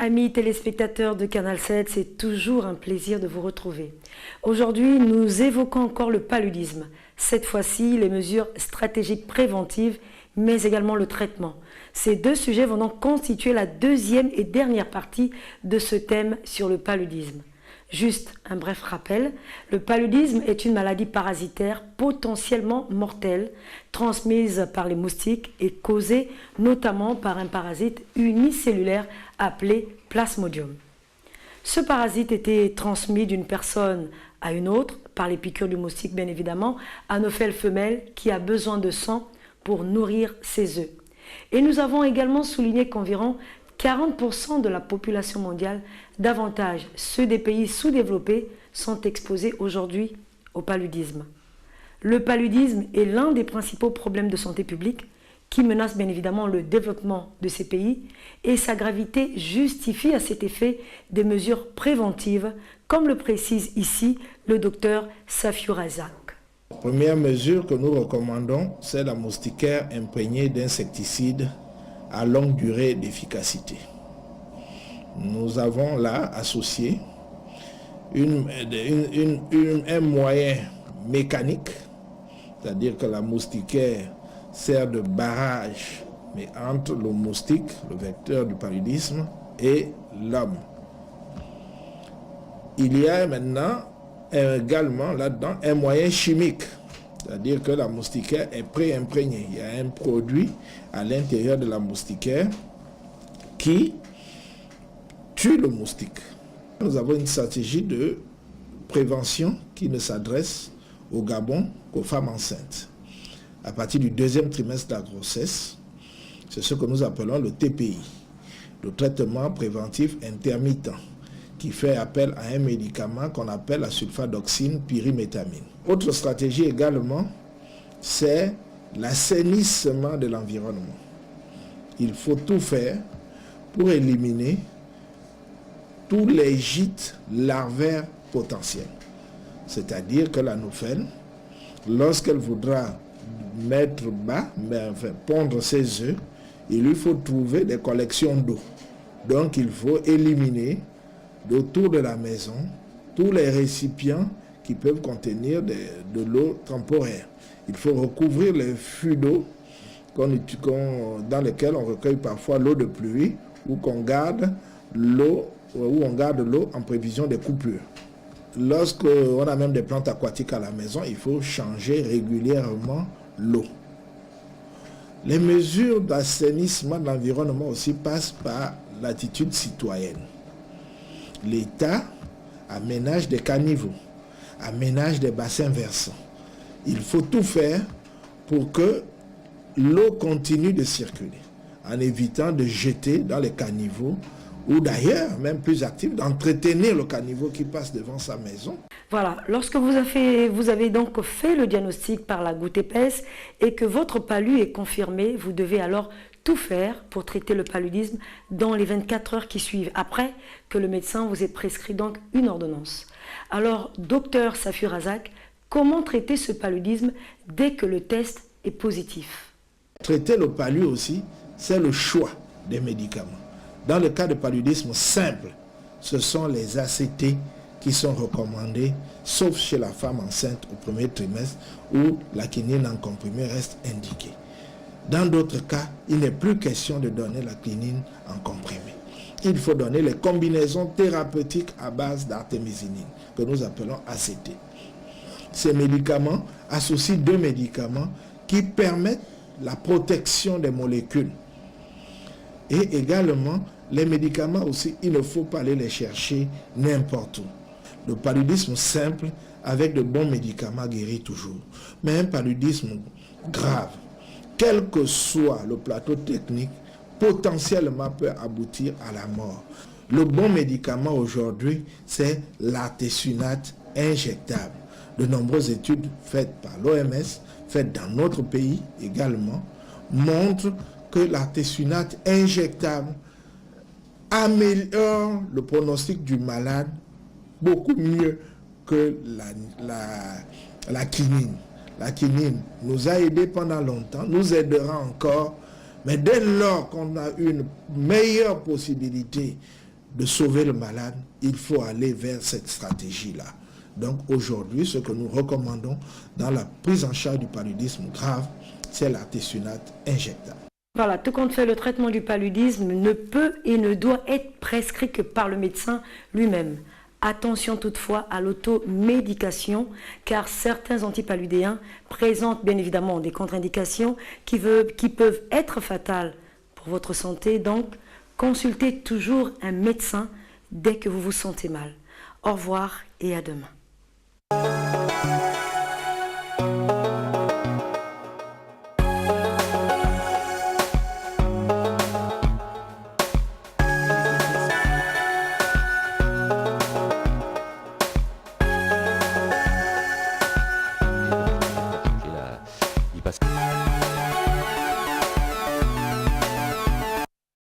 Amis téléspectateurs de Canal 7, c'est toujours un plaisir de vous retrouver. Aujourd'hui, nous évoquons encore le paludisme. Cette fois-ci, les mesures stratégiques préventives, mais également le traitement. Ces deux sujets vont donc constituer la deuxième et dernière partie de ce thème sur le paludisme. Juste un bref rappel, le paludisme est une maladie parasitaire potentiellement mortelle, transmise par les moustiques et causée notamment par un parasite unicellulaire appelé Plasmodium. Ce parasite était transmis d'une personne à une autre, par les piqûres du moustique bien évidemment, anophèle femelle qui a besoin de sang pour nourrir ses œufs. Et nous avons également souligné qu'environ 40% de la population mondiale, davantage ceux des pays sous-développés, sont exposés aujourd'hui au paludisme. Le paludisme est l'un des principaux problèmes de santé publique qui menace bien évidemment le développement de ces pays et sa gravité justifie à cet effet des mesures préventives, comme le précise ici le docteur Safiou Razak. La première mesure que nous recommandons, c'est la moustiquaire imprégnée d'insecticides à longue durée d'efficacité. Nous avons là associé un moyen mécanique, c'est-à-dire que la moustiquaire sert de barrage mais entre le moustique, le vecteur du paludisme, et l'homme. Il y a maintenant également là-dedans un moyen chimique, c'est-à-dire que la moustiquaire est pré-imprégnée. Il y a un produit à l'intérieur de la moustiquaire qui tue le moustique. Nous avons une stratégie de prévention qui ne s'adresse au Gabon qu'aux femmes enceintes. À partir du deuxième trimestre de la grossesse, c'est ce que nous appelons le TPI, le traitement préventif intermittent, qui fait appel à un médicament qu'on appelle la sulfadoxine pyrimétamine. Autre stratégie également, c'est l'assainissement de l'environnement. Il faut tout faire pour éliminer tous les gîtes larvaires potentiels. C'est-à-dire que l'anophèle, lorsqu'elle voudra pondre ses œufs, il lui faut trouver des collections d'eau. Donc il faut éliminer autour de la maison tous les récipients qui peuvent contenir de l'eau temporaire. Il faut recouvrir les fûts d'eau dans lesquels on recueille parfois l'eau de pluie ou qu'on garde l'eau en prévision des coupures. Lorsqu'on a même des plantes aquatiques à la maison, il faut changer régulièrement l'eau. Les mesures d'assainissement de l'environnement aussi passent par l'attitude citoyenne. L'État aménage des caniveaux, aménage des bassins versants. Il faut tout faire pour que l'eau continue de circuler, en évitant de jeter dans les caniveaux, ou d'ailleurs, même plus actif, d'entretenir le caniveau qui passe devant sa maison. Voilà, lorsque vous avez donc fait le diagnostic par la goutte épaisse et que votre palu est confirmé, vous devez alors tout faire pour traiter le paludisme dans les 24 heures qui suivent, après que le médecin vous ait prescrit donc une ordonnance. Alors, docteur Safiou Razak, comment traiter ce paludisme dès que le test est positif? Traiter le palu aussi, c'est le choix des médicaments. Dans le cas de paludisme simple, ce sont les ACT qui sont recommandés, sauf chez la femme enceinte au premier trimestre où la quinine en comprimé reste indiquée. Dans d'autres cas, il n'est plus question de donner la quinine en comprimé. Il faut donner les combinaisons thérapeutiques à base d'artémisinine, que nous appelons ACT. Ces médicaments associent deux médicaments qui permettent la protection des molécules. Et également, les médicaments aussi, il ne faut pas aller les chercher n'importe où. Le paludisme simple, avec de bons médicaments, guérit toujours. Mais un paludisme grave, quel que soit le plateau technique, potentiellement peut aboutir à la mort. Le bon médicament aujourd'hui, c'est l'artésunate injectable. De nombreuses études faites par l'OMS, faites dans notre pays également, montrent que l'artésunate injectable améliore le pronostic du malade beaucoup mieux que la quinine. La quinine nous a aidés pendant longtemps, nous aidera encore, mais dès lors qu'on a une meilleure possibilité de sauver le malade, il faut aller vers cette stratégie-là. Donc aujourd'hui, ce que nous recommandons dans la prise en charge du paludisme grave, c'est l'artesunate injectable. Voilà, tout compte fait, le traitement du paludisme ne peut et ne doit être prescrit que par le médecin lui-même. Attention toutefois à l'automédication, car certains antipaludéens présentent bien évidemment des contre-indications qui peuvent être fatales pour votre santé. Donc, consultez toujours un médecin dès que vous vous sentez mal. Au revoir et à demain.